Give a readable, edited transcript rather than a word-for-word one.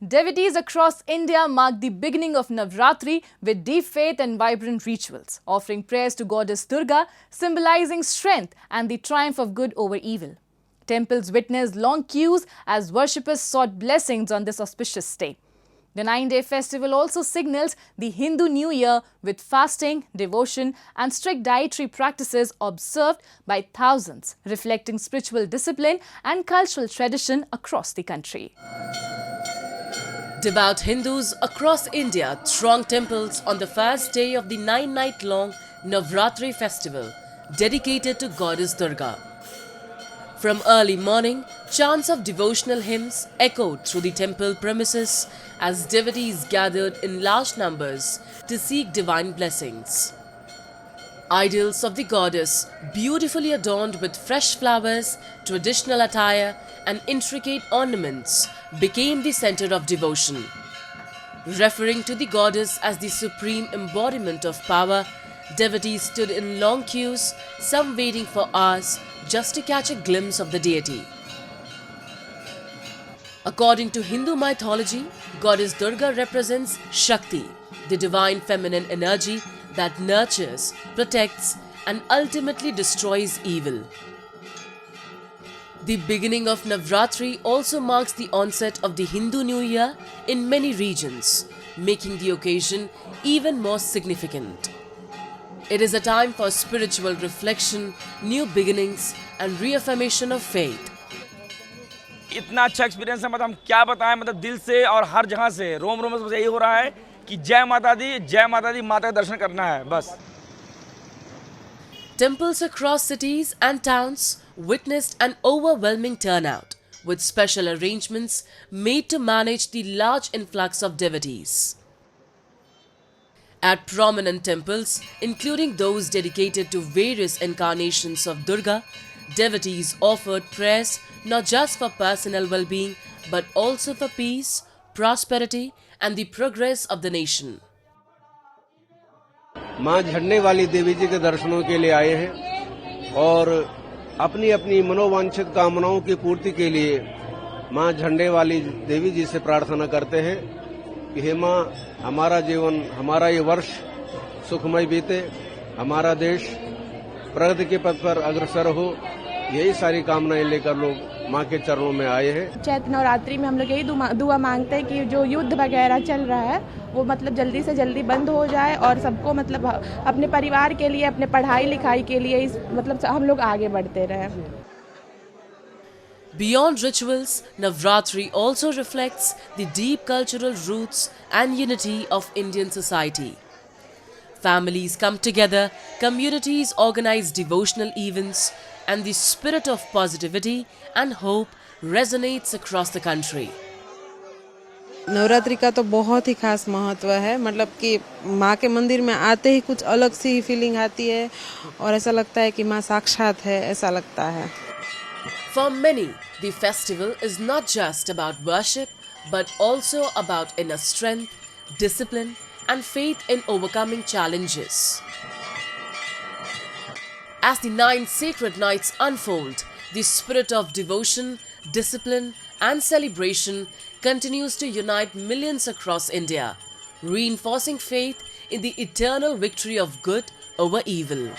Devotees across India mark the beginning of Navratri with deep faith and vibrant rituals, offering prayers to Goddess Durga, symbolizing strength and the triumph of good over evil. Temples witnessed long queues as worshippers sought blessings on this auspicious day. The 9-day festival also signals the Hindu New Year with fasting, devotion and strict dietary practices observed by thousands, reflecting spiritual discipline and cultural tradition across the country. Devout Hindus across India throng temples on the first day of the 9-night-long Navratri festival dedicated to Goddess Durga. From early morning, chants of devotional hymns echoed through the temple premises as devotees gathered in large numbers to seek divine blessings. Idols of the goddess, beautifully adorned with fresh flowers, traditional attire and intricate ornaments, became the center of devotion. Referring to the goddess as the supreme embodiment of power, devotees stood in long queues, some waiting for hours just to catch a glimpse of the deity. According to Hindu mythology, Goddess Durga represents Shakti, the divine feminine energy that nurtures, protects, and ultimately destroys evil. The beginning of Navratri also marks the onset of the Hindu New Year in many regions, making the occasion even more significant. It is a time for spiritual reflection, new beginnings, and reaffirmation of faith. इतना अच्छा experience है, मतलब हम क्या बताएं, मतलब दिल से और हर जगह से रोम रोम से यही हो रहा है कि जय माता दी, माता का दर्शन करना है बस. Temples across cities and towns witnessed an overwhelming turnout, with special arrangements made to manage the large influx of devotees. At prominent temples, including those dedicated to various incarnations of Durga, devotees offered prayers not just for personal well-being but also for peace, prosperity and the progress of the nation. मां झड़ने वाली देवी जी के दर्शनों के लिए आए हैं और अपनी अपनी मनोवांछित कामनाओं की पूर्ति के लिए मां झड़ने वाली देवी जी से प्रार्थना करते हैं कि हे मां, हमारा जीवन, हमारा ये वर्ष सुखमय बीते, हमारा देश प्रगति के पथ पर अग्रसर हो, यही सारी कामनाएं लेकर लोग मां के चरणों में आए हैं. चैत्र नवरात्रि में हम लोग यही दुआ मांगते हैं कि जो युद्ध वगैरह चल रहा है वो मतलब जल्दी से जल्दी बंद हो जाए और सबको मतलब अपने परिवार के लिए, अपने पढ़ाई लिखाई के लिए मतलब हम लोग आगे बढ़ते रहें. Beyond rituals, Navratri also reflects the deep cultural roots and unity of Indian society. Families come together, communities organize devotional events, and the spirit of positivity and hope resonates across the country. Navratri का तो बहुत ही खास महत्व है, मतलब कि माँ के मंदिर में आते ही कुछ अलग सी फीलिंग आती है और ऐसा लगता है कि माँ साक्षात है, ऐसा लगता है. For many, the festival is not just about worship but also about inner strength, discipline and faith in overcoming challenges. As the 9 sacred nights unfold, the spirit of devotion, discipline and celebration continues to unite millions across India, reinforcing faith in the eternal victory of good over evil.